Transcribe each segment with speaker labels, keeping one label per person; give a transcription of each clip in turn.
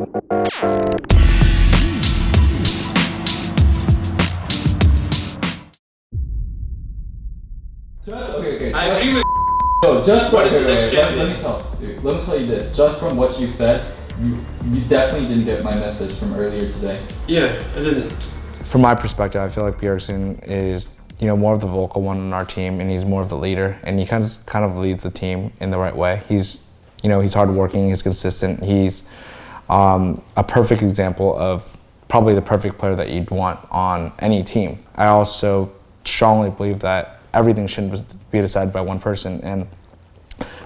Speaker 1: Okay.
Speaker 2: I agree with.
Speaker 1: No, just
Speaker 2: what is the next champion?
Speaker 1: Let me tell you this. Just from what you said, you definitely didn't get my message from earlier today.
Speaker 2: Yeah, I didn't.
Speaker 3: From my perspective, I feel like Bjergsen is, more of the vocal one on our team, and he's more of the leader, and he kind of leads the team in the right way. He's, he's hardworking, he's consistent, he's a perfect example of probably the perfect player that you'd want on any team. I also strongly believe that everything shouldn't be decided by one person, and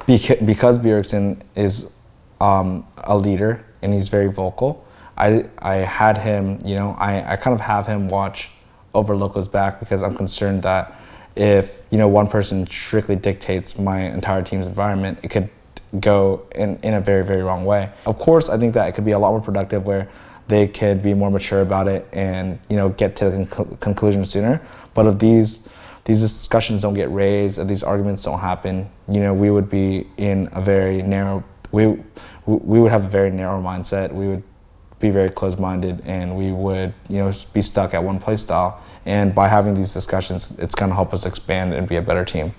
Speaker 3: because Bjergsen is a leader and he's very vocal, I had him, I kind of have him watch over Loco's back, because I'm concerned that if one person strictly dictates my entire team's environment, it could go in a very, very wrong way. Of course, I think that it could be a lot more productive where they could be more mature about it and get to the conclusion sooner. But if these discussions don't get raised, if these arguments don't happen, we would be in a very narrow. We would have a very narrow mindset. We would be very closed-minded, and we would be stuck at one play style. And by having these discussions, it's going to help us expand and be a better team.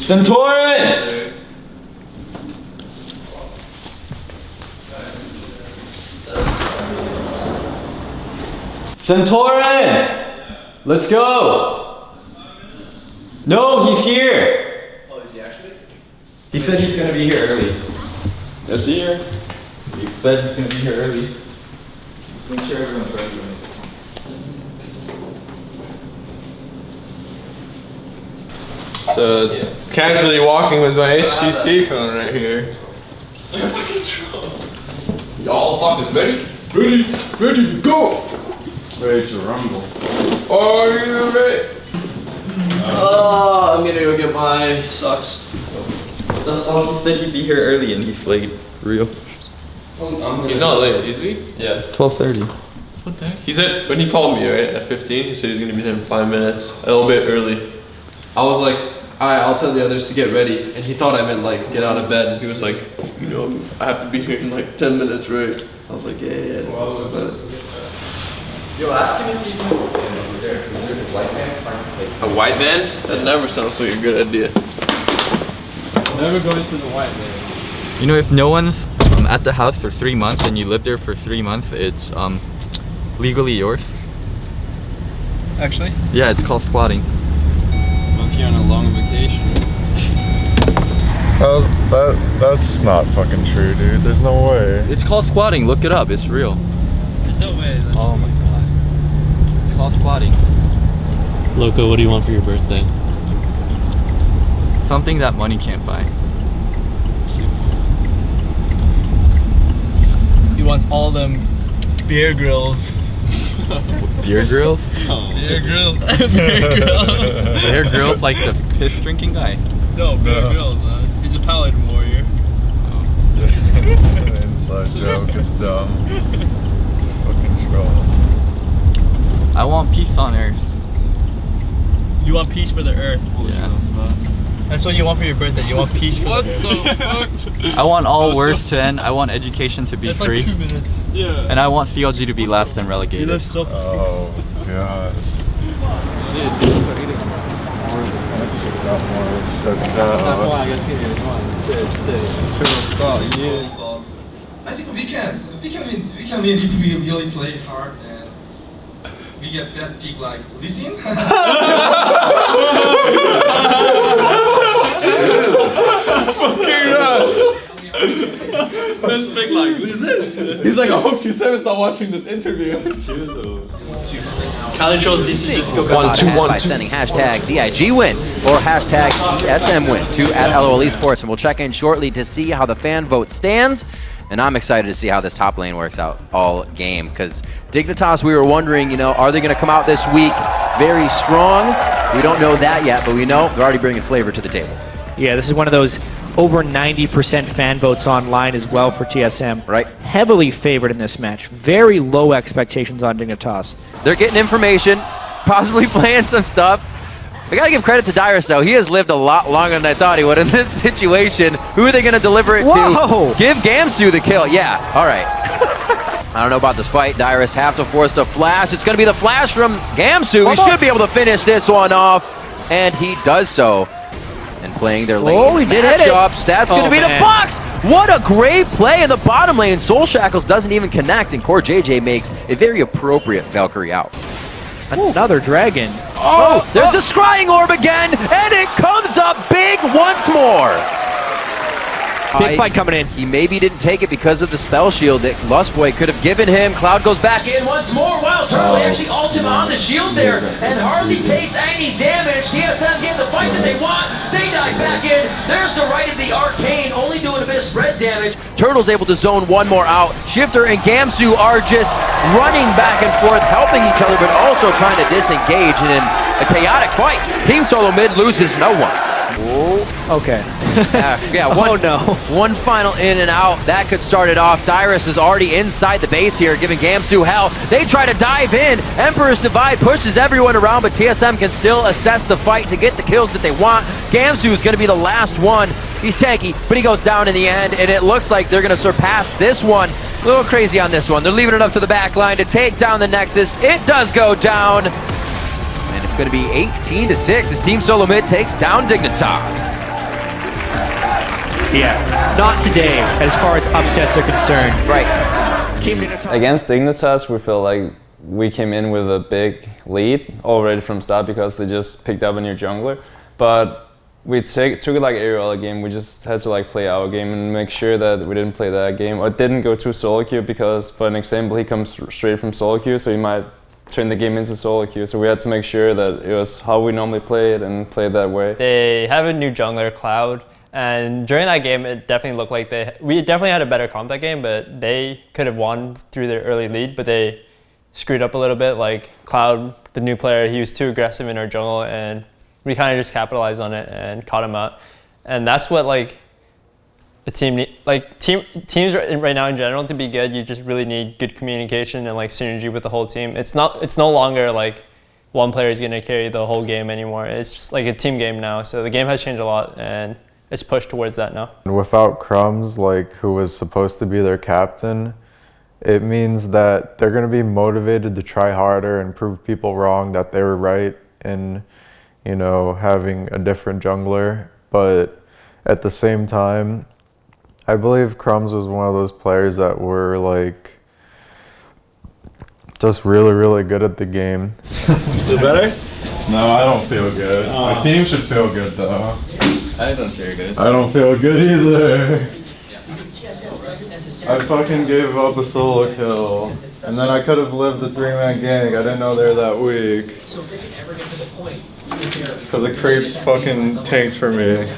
Speaker 1: Centauran! Centauran! Let's go! No, he's here!
Speaker 2: Oh, is he actually?
Speaker 1: He said he's gonna be here early.
Speaker 2: Is he here?
Speaker 1: He said he's gonna be here early. Just make sure everyone's ready.
Speaker 2: Just casually walking with my HTC phone right here. Y'all fuckers ready? Ready to go!
Speaker 1: Ready to rumble.
Speaker 2: Are you ready?
Speaker 1: I'm gonna go get my socks. He said he'd be here early and he's late. For real.
Speaker 2: He's not late, is he?
Speaker 1: Yeah. 12:30.
Speaker 2: What the heck? He said, when he called me, right, at 15, he said he was gonna be there in 5 minutes. A little bit early. I was like, alright, I'll tell the others to get ready. And he thought I meant like, get out of bed. And he was like, I have to be here in like 10 minutes, right? I was like, yeah.
Speaker 1: Yo, ask him if he can. Is there a white man?
Speaker 2: A white man? That never sounds like a good idea.
Speaker 4: Never go into the white man.
Speaker 5: If no one's at the house for 3 months and you live there for 3 months, it's legally yours.
Speaker 4: Actually?
Speaker 5: Yeah, it's called squatting.
Speaker 4: Well, if you're on a long vacation.
Speaker 6: That's not fucking true, dude. There's no way.
Speaker 5: It's called squatting. Look it up. It's real.
Speaker 4: There's no way.
Speaker 5: Oh my god. It's called squatting.
Speaker 7: Loco, what do you want for your birthday?
Speaker 5: Something that money can't buy.
Speaker 4: He wants all them beer grills.
Speaker 5: Beer grills?
Speaker 4: Oh. Beer grills. Beer grills.
Speaker 5: Beer grills like the piss drinking guy?
Speaker 4: No, Beer Grylls, man. He's a paladin warrior.
Speaker 6: It's an inside joke. It's dumb. Fucking troll.
Speaker 5: I want peace on Earth.
Speaker 4: You want peace for the earth.
Speaker 5: Yeah.
Speaker 4: That's what you want for your birthday. You want peace for the earth.
Speaker 2: What the fuck?
Speaker 5: I want all wars to end. I want education to be
Speaker 4: That's
Speaker 5: free.
Speaker 4: like 2 minutes. Yeah.
Speaker 5: And I want CLG to be last and
Speaker 4: You
Speaker 5: relegated.
Speaker 4: live so
Speaker 6: Oh god.
Speaker 8: I think we can win if we really play hard and we get best pick like Listen.
Speaker 2: Fucking rush! Let's pick like, he's like, I hope TSM is not watching this interview.
Speaker 4: Khaled chose DC just go
Speaker 9: One, two, by sending hashtag DIG win or hashtag TSM win to @LOL Esports, and we'll check in shortly to see how the fan vote stands. And I'm excited to see how this top lane works out all game, because Dignitas, we were wondering, you know, are they going to come out this week very strong? We don't know that yet, but we know they're already bringing flavor to the table.
Speaker 10: Yeah, this is one of those over 90% fan votes online as well for TSM.
Speaker 9: Right.
Speaker 10: Heavily favored in this match. Very low expectations on Dignitas.
Speaker 9: They're getting information, possibly playing some stuff. We gotta give credit to Dyrus though. He has lived a lot longer than I thought he would in this situation. Who are they gonna deliver it to? Give Gamsu the kill. Yeah, all right. I don't know about this fight. Dyrus have to force the flash. It's gonna be the flash from Gamsu. He should be able to finish this one off, and he does so. And playing their lane
Speaker 10: he did hit it.
Speaker 9: matchups. That's gonna be the Fox. What a great play in the bottom lane. Soul Shackles doesn't even connect, and Core JJ makes a very appropriate Valkyrie out.
Speaker 10: Another dragon.
Speaker 9: Oh, there's the scrying orb again, and it comes up big once more.
Speaker 10: Big fight coming in.
Speaker 9: He maybe didn't take it because of the spell shield that Lustboy could have given him. Cloud goes back in once more. Wild Turtle actually ults him on the shield there and hardly takes any damage. TSM get the fight that they want. They dive back in. There's the right of the Arcane, only doing a bit of spread damage. Turtle's able to zone one more out. Shifter and Gamsu are just running back and forth, helping each other, but also trying to disengage. And in a chaotic fight, Team Solo Mid loses no one.
Speaker 10: Okay.
Speaker 9: One final in and out. That could start it off. Dyrus is already inside the base here, giving Gamsu hell. They try to dive in. Emperor's Divide pushes everyone around, but TSM can still assess the fight to get the kills that they want. Gamsu is going to be the last one. He's tanky, but he goes down in the end, and it looks like they're going to surpass this one. A little crazy on this one. They're leaving it up to the back line to take down the Nexus. It does go down. And it's going to be 18-6 as Team Solo Mid takes down Dignitas.
Speaker 10: Yeah, not today as far as upsets are concerned.
Speaker 9: Right.
Speaker 10: Team Dignitas.
Speaker 11: Against Dignitas, we feel like we came in with a big lead already from start because they just picked up a new jungler. But we took it like every other game. We just had to like play our game and make sure that we didn't play that game or didn't go to solo queue, because for an example, he comes straight from solo queue, so he might turn the game into solo queue. So we had to make sure that it was how we normally play it and play it that way.
Speaker 12: They have a new jungler, Cloud, and during that game it definitely looked like we definitely had a better comp that game, but they could have won through their early lead, but they screwed up a little bit. Like Cloud, the new player, he was too aggressive in our jungle, and we kind of just capitalized on it and caught him out. And that's what like the team teams right now in general, to be good, you just really need good communication and like synergy with the whole team. It's no longer like one player is gonna carry the whole game anymore. It's just like a team game now. So the game has changed a lot, and it's pushed towards that now.
Speaker 6: Without Crumbs, like, who was supposed to be their captain, it means that they're going to be motivated to try harder and prove people wrong that they were right in, you know, having a different jungler. But at the same time, I believe Crumbs was one of those players that were like just really, really good at the game. Feel better? No, I don't feel good. My team should feel good though.
Speaker 5: I don't feel good.
Speaker 6: I don't feel good either. I fucking gave up a solo kill, and then I could have lived the 3-man gang. I didn't know they were that weak. Because the creeps fucking tanked for me.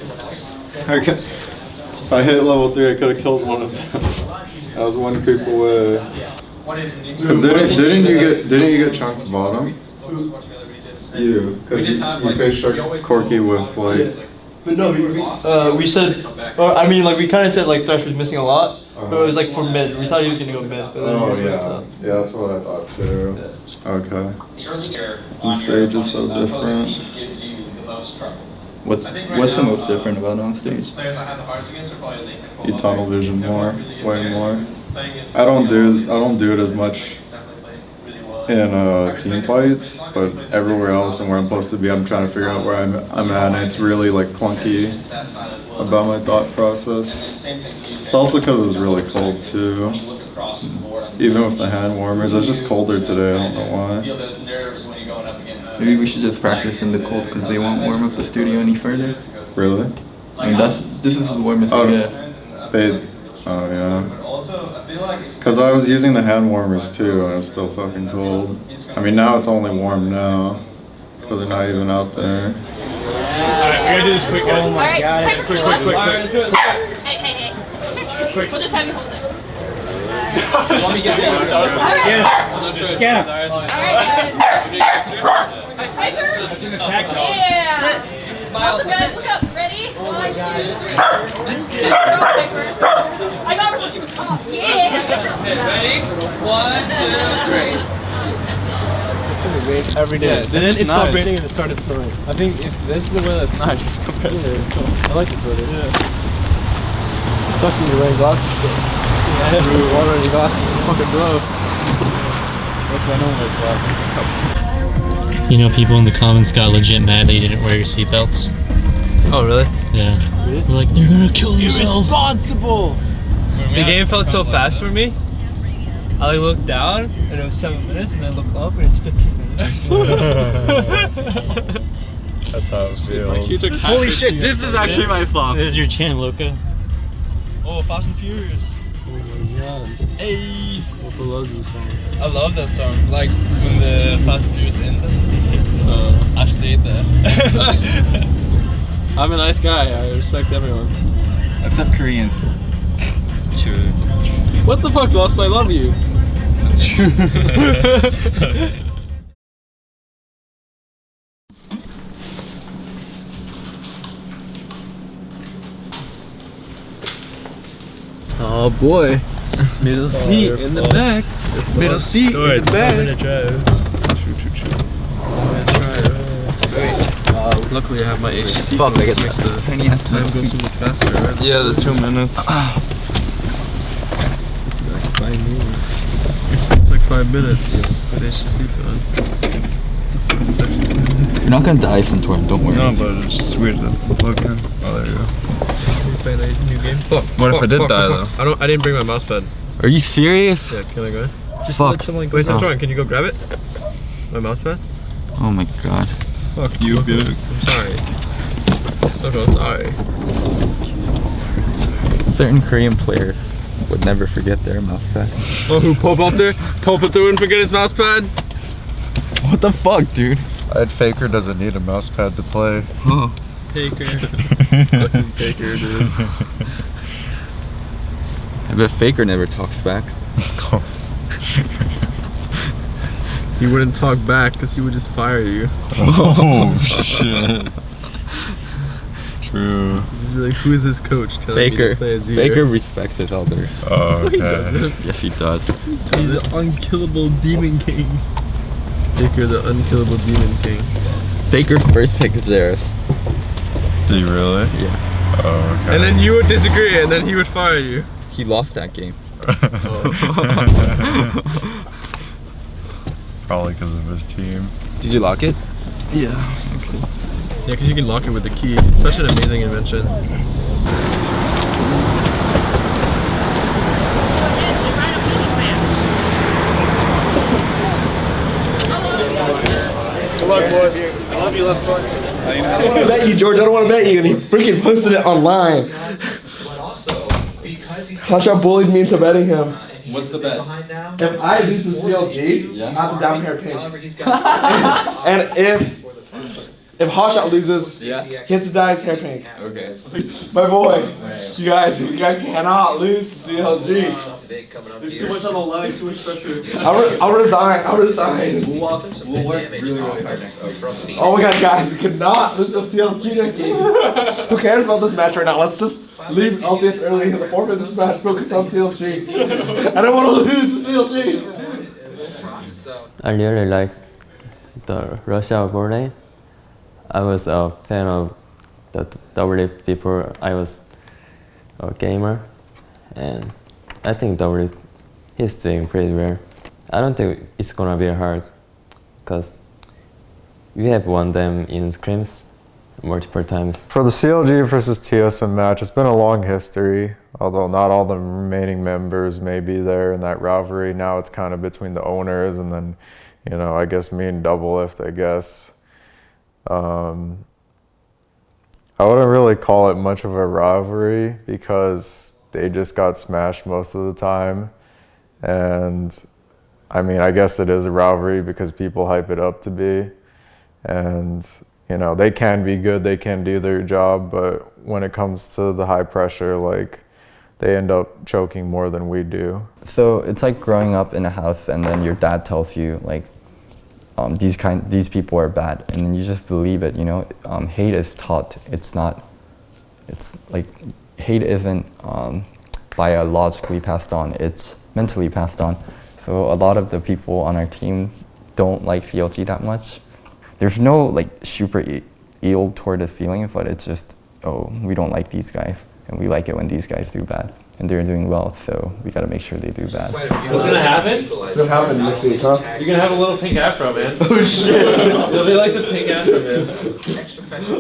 Speaker 6: If I hit level 3, I could have killed one of them. I was one creep away. Because didn't you get chunked to bottom? You, because you faced Corky with like.
Speaker 4: But no, we said, I mean, like we kind of said like Thresh was missing a lot, but it was like for mid. We thought he was gonna go mid. But
Speaker 6: oh yeah, that's what I thought too. Yeah. Okay. The stage is so different.
Speaker 1: What's the most different about on stage?
Speaker 6: You tunnel vision more, way more. I don't do it as much in team fights, but everywhere else and where I'm supposed to be, I'm trying to figure out where I'm at, and it's really like clunky about my thought process. It's also because it was really cold too. Even with the hand warmers, it was just colder today, I don't know why.
Speaker 1: Maybe we should just practice in the cold because they won't warm up the studio any further.
Speaker 6: Really?
Speaker 1: I mean, this is the warmest we get.
Speaker 6: Oh yeah.
Speaker 8: But also, I feel like
Speaker 6: Because I was using the hand warmers too, and it's still fucking cold. I mean, now it's only warm now, because they're not even out there.
Speaker 7: Alright, we gotta do this quick, guys.
Speaker 13: Oh my god,
Speaker 7: Quick.
Speaker 13: Hey. We'll just have you hold it.
Speaker 7: Let me get it.
Speaker 13: Get him. Alright,
Speaker 7: That's an attack dog.
Speaker 13: yeah. Awesome, guys, look up. Ready? 1, 2, 3. I got her when she was top. Yeah.
Speaker 7: Okay, ready? 1, 2, 3.
Speaker 4: Every day.
Speaker 7: Then it stopped raining and it started snowing.
Speaker 4: I think if this is the way that's nice compared to I like this weather. Yeah. It sucks when you rain glasses. Yeah. Water in your glasses. Fucking blow. That's why no one wears glasses.
Speaker 7: You know, people in the comments got legit mad that you didn't wear your seatbelts.
Speaker 4: Oh really?
Speaker 7: Yeah. They're like, they're gonna kill themselves.
Speaker 4: Irresponsible! The game felt so fast for me. I looked down and it was 7 minutes, and I looked up and it's 15 minutes.
Speaker 6: That's how it feels.
Speaker 4: Holy shit, this is actually my flop.
Speaker 7: This is your channel, Luca.
Speaker 2: Oh, Fast and Furious.
Speaker 7: Oh my god.
Speaker 2: Hey.
Speaker 7: Luca loves this song.
Speaker 2: I love that song. Like when the Fast and Furious ended, I stayed there.
Speaker 4: I'm a nice guy, I respect everyone.
Speaker 5: Except Koreans. True.
Speaker 4: What the fuck, Lost? I love you. Oh boy. Middle seat in the back. Middle seat in the back.
Speaker 7: I'm gonna drive.
Speaker 2: Luckily, I have my HC.
Speaker 5: Fuck, I get
Speaker 2: makes the time go so much faster. Right?
Speaker 3: Yeah, the 2 minutes.
Speaker 2: It's like 5 minutes. With HC for
Speaker 5: You're not gonna die from Torm, don't worry.
Speaker 6: No, but it's just weird to plug in. Oh, there you go.
Speaker 2: Play a new game.
Speaker 6: What if I did die though?
Speaker 2: I didn't bring my mouse pad.
Speaker 5: Are you serious?
Speaker 2: Yeah, can I go?
Speaker 5: Fuck.
Speaker 2: Wait, Centurion, can you go grab it? My mouse pad?
Speaker 5: Oh my god.
Speaker 6: Fuck you, bitch.
Speaker 2: I'm sorry. Okay, I'm sorry.
Speaker 5: Certain Korean players would never forget their mouse pad.
Speaker 2: Oh, who Pope up there? Pope up there wouldn't forget his mouse pad?
Speaker 5: What the fuck, dude?
Speaker 6: Faker doesn't need a mouse pad to play.
Speaker 5: Oh.
Speaker 2: Faker. Fucking Faker, dude.
Speaker 5: I bet Faker never talks back.
Speaker 2: He wouldn't talk back because he would just fire you.
Speaker 6: Oh shit. True.
Speaker 2: He's like, who is this coach telling me
Speaker 5: Faker.
Speaker 2: to play as you?
Speaker 5: Faker respects his elders.
Speaker 6: Oh,
Speaker 2: No, he
Speaker 6: okay.
Speaker 2: doesn't.
Speaker 5: Yes, he does.
Speaker 2: He's the unkillable demon king. Faker, the unkillable demon king.
Speaker 5: Faker first picked Xerath.
Speaker 6: Did you really?
Speaker 5: Yeah.
Speaker 6: Oh, okay.
Speaker 2: And then you would disagree, and then he would fire you.
Speaker 5: He lost that game.
Speaker 6: Probably because of his team.
Speaker 5: Did you lock it?
Speaker 2: Yeah. Okay. Yeah, because you can lock it with the key. It's such an amazing invention.
Speaker 4: Good luck, boys. I love you, Les Boys.
Speaker 14: I don't want to bet you, George. I don't want to bet you. And he freaking posted it online. Hotshot bullied me into betting him.
Speaker 1: What's the bet?
Speaker 14: If I lose the CLG,
Speaker 1: Yeah.
Speaker 14: I have to down hair pink. And if Hotshot loses,
Speaker 1: Yeah.
Speaker 14: he has to dye his hair pink.
Speaker 1: Okay.
Speaker 14: My boy, you guys cannot lose the CLG.
Speaker 4: There's too much on the line, too much pressure.
Speaker 14: I'll resign. I'll resign.
Speaker 1: We'll work really hard next week.
Speaker 14: Oh my god, guys, we cannot lose the CLG next week. Who cares about this match right now? Let's just leave LCS early in the forfeit this match, focus on CLG. I don't want to lose the CLG.
Speaker 15: I really like the Russia board lane. I was a fan of the WF before I was a gamer, and I think WF he's doing pretty well. I don't think it's gonna be hard, because we have won them in scrims multiple times.
Speaker 6: For the CLG versus TSM match, it's been a long history, although not all the remaining members may be there in that rivalry. Now it's kind of between the owners and then, you know, I guess me and Doublelift, I guess. I wouldn't really call it much of a rivalry because they just got smashed most of the time. And I mean, I guess it is a rivalry because people hype it up to be. And, you know, they can be good, they can do their job, but when it comes to the high pressure, like, they end up choking more than we do.
Speaker 5: So it's like growing up in a house and then your dad tells you like, these people are bad, and then you just believe it, you know. Hate is taught. It's like, hate isn't biologically passed on, it's mentally passed on. So a lot of the people on our team don't like CLG that much. There's no like super ill toward the feelings, but it's just, oh, we don't like these guys, and we like it when these guys do bad. And they're doing well, so we gotta make sure they do bad.
Speaker 4: What's gonna happen?
Speaker 14: What's gonna happen next week, huh?
Speaker 4: You're gonna have a little pink afro, man. Oh shit! You'll be like the pink afro, man.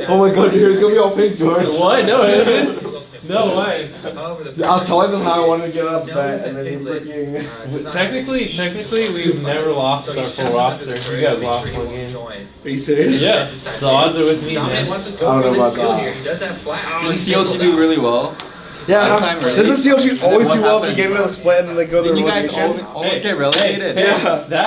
Speaker 14: Oh my god, your hair's gonna be all pink, George.
Speaker 4: What? No, it isn't. No way.
Speaker 14: I was telling them how I wanted to get out of bed, and then you freaking...
Speaker 4: Technically, we've never lost with our full roster. You guys lost one game.
Speaker 14: Are you serious?
Speaker 4: Yeah. The odds are with me, man.
Speaker 14: I don't know about that.
Speaker 1: Didn't CLG do really well?
Speaker 14: Yeah, doesn't CLG always do well if you get into the split and then they go to the
Speaker 1: rotation? Didn't you guys always get relegated?
Speaker 14: Yeah.
Speaker 4: That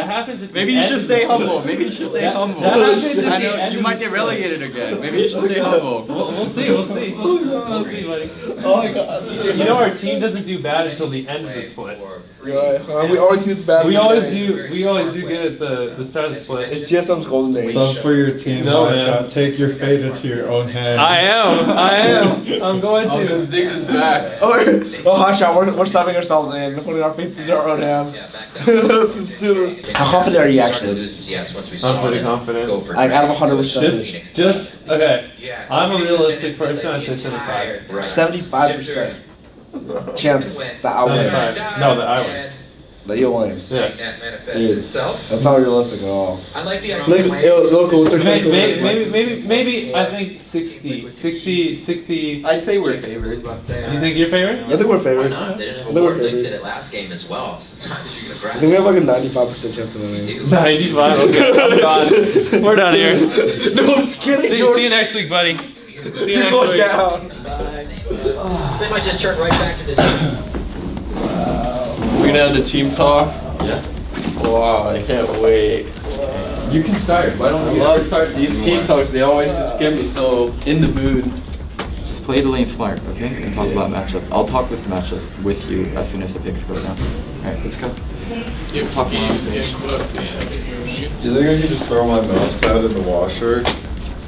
Speaker 4: happens at
Speaker 1: Maybe you should stay humble. Maybe you should stay humble. I know you might get relegated again. Maybe you should stay humble.
Speaker 4: We'll see, buddy.
Speaker 14: Oh my god.
Speaker 4: You know our team doesn't do bad until the end of the split.
Speaker 14: Right. We always do the bad.
Speaker 4: We always do good at the start of the split.
Speaker 14: It's TSM's golden age.
Speaker 6: So for your team, take your fate into your own hands.
Speaker 4: I am. I'm going to.
Speaker 2: Oh, Ziggs is back.
Speaker 14: Oh, Hasha, we're subbing ourselves in, putting our feet into our own hands. Let's do this. How confident are you actually?
Speaker 4: I'm pretty confident.
Speaker 14: Like out of 100%.
Speaker 4: Just okay. I'm a realistic person. I say 75.
Speaker 14: 75% chance that I win.
Speaker 4: No, that I win.
Speaker 14: That you'll win.
Speaker 4: Yeah.
Speaker 14: Dude, that's not realistic at all.
Speaker 8: I like the
Speaker 14: Local, what's our
Speaker 4: maybe I think 60.
Speaker 1: I'd say we're favored.
Speaker 4: You think you're favored?
Speaker 14: I think we're favored.
Speaker 9: Why not? They didn't have a did it last game as well. Sometimes you
Speaker 14: I think we have like a 95% chance of winning.
Speaker 4: 95? Okay. Oh god. We're done here.
Speaker 14: No, I'm just kidding.
Speaker 4: See you next week, buddy. See you next week.
Speaker 14: Down.
Speaker 9: So they might just turn right back to this game.
Speaker 2: We're gonna have the team talk.
Speaker 1: Yeah.
Speaker 2: Wow, I can't wait.
Speaker 1: You can start. Why don't we start?
Speaker 2: These team talks, they always just get me so in the mood.
Speaker 5: Just play the lane smart, okay? And talk about matchups. I'll talk with matchups with you as soon as the picks go down. Alright, let's go.
Speaker 6: Do you think I can just throw my mouse pad in the washer?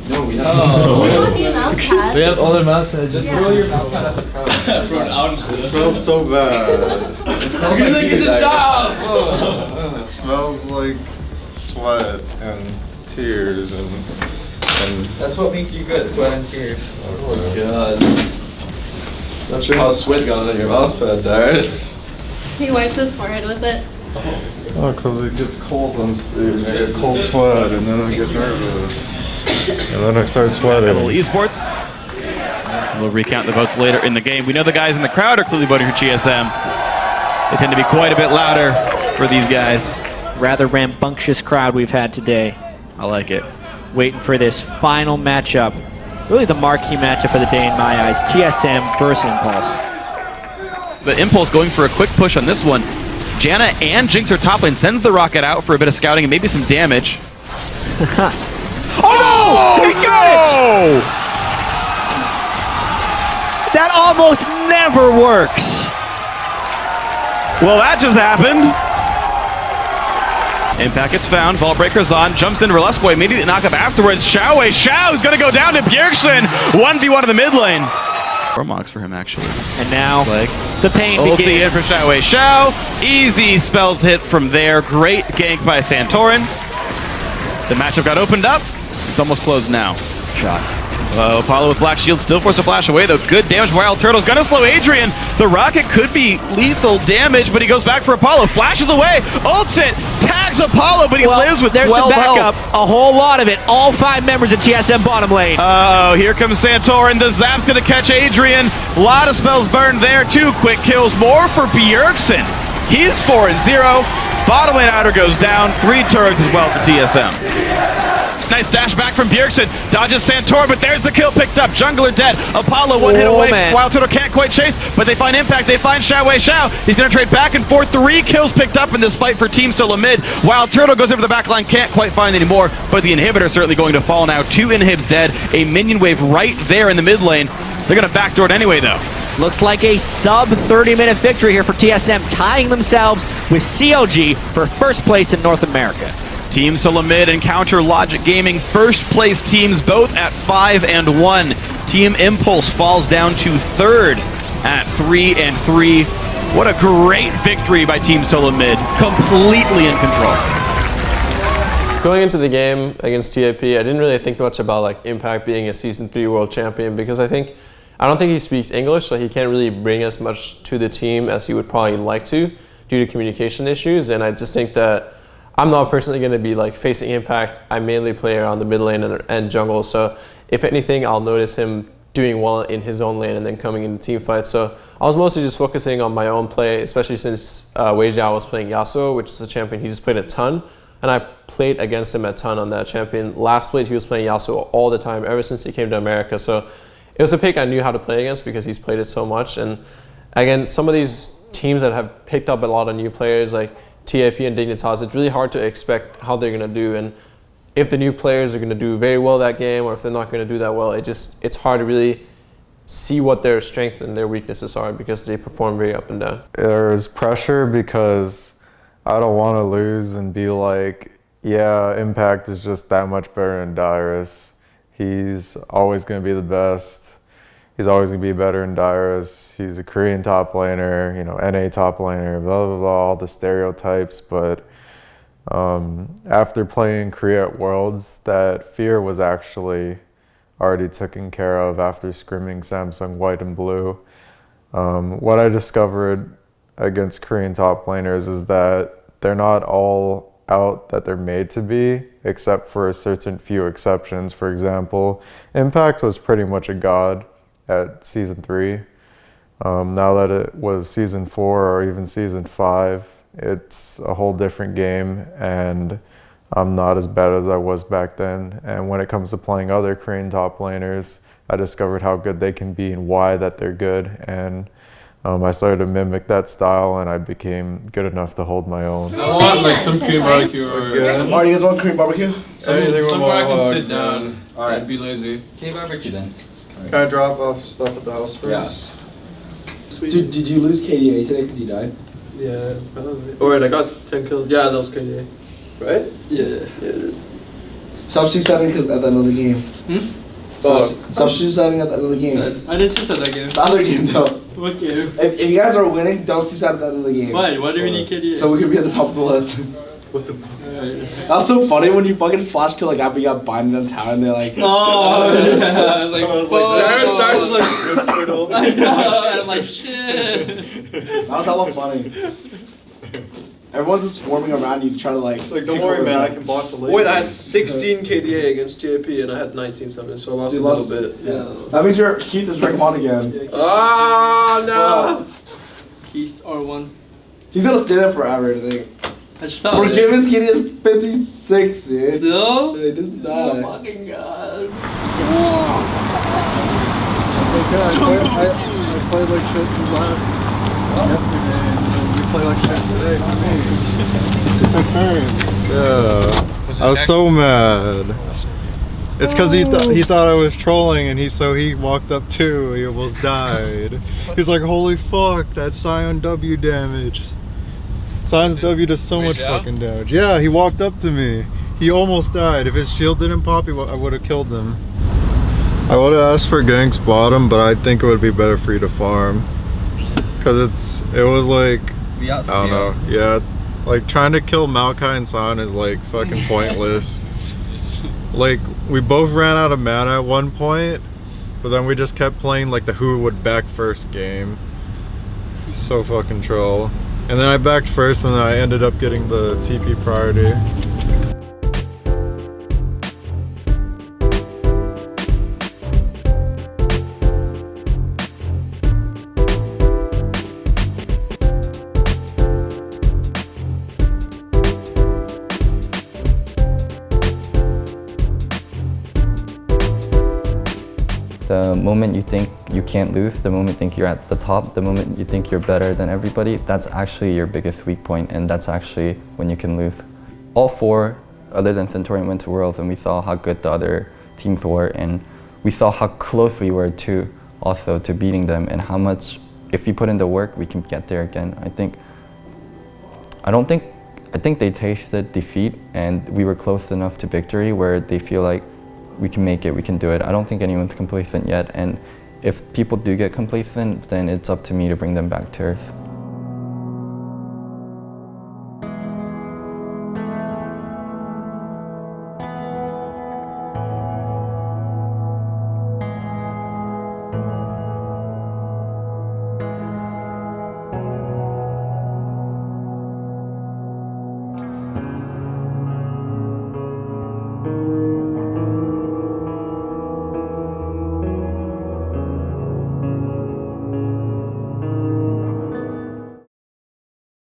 Speaker 1: No, we have.
Speaker 4: We have other mouse pads.
Speaker 1: Just throw your mouse pad at the crowd.
Speaker 2: Throw it out.
Speaker 6: It smells so bad.
Speaker 2: You're like, it's a stop!
Speaker 6: It smells like sweat and tears and
Speaker 1: That's what makes you good, sweat and tears.
Speaker 2: Oh god. Not sure how sweat got on your mouse pad, Darius.
Speaker 13: He wiped his forehead with it.
Speaker 6: oh, because it gets cold on stage. I get cold sweat and then I get nervous. And then I start sweating.
Speaker 16: Esports. We'll recount the votes later in the game. We know the guys in the crowd are clearly voting for GSM. They tend to be quite a bit louder for these guys.
Speaker 10: Rather rambunctious crowd we've had today.
Speaker 16: I like it.
Speaker 10: Waiting for this final matchup. Really the marquee matchup of the day in my eyes. TSM versus Impulse.
Speaker 16: The Impulse going for a quick push on this one. Janna and Jinx are top lane, sends the rocket out for a bit of scouting and maybe some damage.
Speaker 10: Oh! He got it! That almost never works.
Speaker 16: Well, that just happened. Impact gets found, Vault Breaker's on, jumps into Boy, immediately knock up afterwards. Xiao's gonna go down to bjergsen. 1v1 in the mid lane. Romox for him, actually.
Speaker 10: And now,
Speaker 16: like,
Speaker 10: the pain
Speaker 16: begins.
Speaker 10: begins.
Speaker 16: In for Xiao. Easy spells to hit from there. Great gank by Santorin. The matchup got opened up. It's almost closed now.
Speaker 10: Shot.
Speaker 16: Apollo with Black Shield still forced to flash away, though. Good damage by Wild Turtle's gonna slow Adrian. The rocket could be lethal damage, but he goes back for Apollo. Flashes away. Ults it. Tags Apollo, but he lives with 12
Speaker 10: there's some backup.
Speaker 16: health.
Speaker 10: A whole lot of it. All 5 members of TSM bottom lane.
Speaker 16: Oh, here comes Santorin. The zap's gonna catch Adrian. A lot of spells burned there. 2 quick kills. More for bjergsen. He's 4-0. Bottom lane outer goes down. 3 turrets as well for TSM. Nice dash back from Bjergsen. Dodges Santor, but there's the kill picked up. Jungler dead. Apollo one hit away.
Speaker 10: Man.
Speaker 16: Wild Turtle can't quite chase, but they find Impact. They find Xiao Wei Xiao. He's going to trade back and forth. 3 kills picked up in this fight for Team Solo mid. Wild Turtle goes over the back line. Can't quite find any more, but the inhibitor certainly going to fall now. 2 inhibs dead. A minion wave right there in the mid lane. They're going to backdoor it anyway, though.
Speaker 10: Looks like a sub 30-minute victory here for TSM, tying themselves with CLG for first place in North America.
Speaker 16: Team Solo mid and Counter Logic Gaming, first place teams, both at 5 and 1. Team Impulse falls down to 3rd at 3 and 3. What a great victory by Team Solo mid, completely in control.
Speaker 4: Going into the game against TAP, I didn't really think much about like Impact being a Season 3 world champion because I don't think he speaks English, so he can't really bring as much to the team as he would probably like to due to communication issues. And I just think that I'm not personally going to be like facing Impact. I mainly play around the mid lane and jungle, so if anything, I'll notice him doing well in his own lane and then coming into team fights. So I was mostly just focusing on my own play, especially since Wei Xiao was playing Yasuo, which is a champion he just played a ton. And I played against him a ton on that champion. Last split, he was playing Yasuo all the time ever since he came to America. So it was a pick I knew how to play against because he's played it so much. And again, some of these teams that have picked up a lot of new players like TAP and Dignitas, it's really hard to expect how they're going to do. And if the new players are going to do very well that game or if they're not going to do that well, it's hard to really see what their strengths and their weaknesses are because they perform very up and down.
Speaker 6: There's pressure because I don't want to lose and be like, yeah, Impact is just that much better than Dyrus. He's always going to be the best. He's always going to be better than Dyrus. He's a Korean top laner, you know, NA top laner, blah, blah, blah, all the stereotypes. But after playing Korea at Worlds, that fear was actually already taken care of after scrimming Samsung White and Blue. What I discovered against Korean top laners is that they're not all out that they're made to be, except for a certain few exceptions. For example, Impact was pretty much a god at Season 3. Now that it was Season 4 or even Season 5, it's a whole different game, and I'm not as bad as I was back then. And when it comes to playing other Korean top laners, I discovered how good they can be and why that they're good. And I started to mimic that style, and I became good enough to hold my own.
Speaker 2: I want like some Korean barbecue or
Speaker 14: Alright, you guys want Korean barbecue?
Speaker 2: somewhere I can sit down and be lazy.
Speaker 1: Can barbecue then?
Speaker 6: Can I drop off stuff at the house first?
Speaker 14: Yeah. Did you lose KDA today because you died?
Speaker 4: Yeah, probably. Oh, wait, I got 10 kills. Yeah, that was KDA. Right? Yeah.
Speaker 14: Stop suiciding at the end of the game. Stop suiciding at the end of the game.
Speaker 4: I didn't suicide that game.
Speaker 14: The other game though.
Speaker 4: What game?
Speaker 14: If you guys are winning, don't suicide at the end of the game.
Speaker 4: Why? Why do we need KDA?
Speaker 14: So we can be at the top of the list.
Speaker 4: What the?
Speaker 14: That was so funny when you fucking flash kill like after you got binded in town and they're like,
Speaker 4: oh yeah, like I was like,
Speaker 2: Dyrus was like,
Speaker 4: I know, and I'm like shit.
Speaker 14: That was hella funny. Everyone's just swarming around you, trying to like.
Speaker 6: It's like, don't worry, man, I can block the lane.
Speaker 4: Wait, I had 16 KDA against TAP and I had 19 something, so I lost a little bit.
Speaker 14: Yeah. That means your Keith is rank 1 again.
Speaker 4: Ah no. Keith R1.
Speaker 14: He's gonna stay there forever, I think. We're giving Skinny is 56, dude.
Speaker 4: Still?
Speaker 14: He doesn't die.
Speaker 4: Oh fucking god.
Speaker 6: It's okay, I played like shit yesterday, and you play like shit today for me. It's a turn. Yeah. I was so mad. It's because he thought I was trolling, and he walked up too. He almost died. He's like, holy fuck, that's Scion W damage. Sion's W does so much fucking damage. Yeah, he walked up to me. He almost died. If his shield didn't pop, I would have killed him. I would have asked for ganks bottom, but I think it would be better for you to farm. Cause it was like, I don't know, yeah. Like trying to kill Maokai and Sion is like fucking pointless. Like we both ran out of mana at one point, but then we just kept playing like the who would back first game. So fucking troll. And then I backed first, and then I ended up getting the TP priority.
Speaker 5: The moment you think you can't lose, the moment you think you're at the top, the moment you think you're better than everybody, that's actually your biggest weak point, and that's actually when you can lose. All 4, other than Centaurian, went to Worlds, and we saw how good the other teams were, and we saw how close we were to also to beating them, and how much, if we put in the work, we can get there again. I think they tasted defeat, and we were close enough to victory where they feel like we can make it, we can do it. I don't think anyone's complacent yet, and if people do get complacent, then it's up to me to bring them back to earth.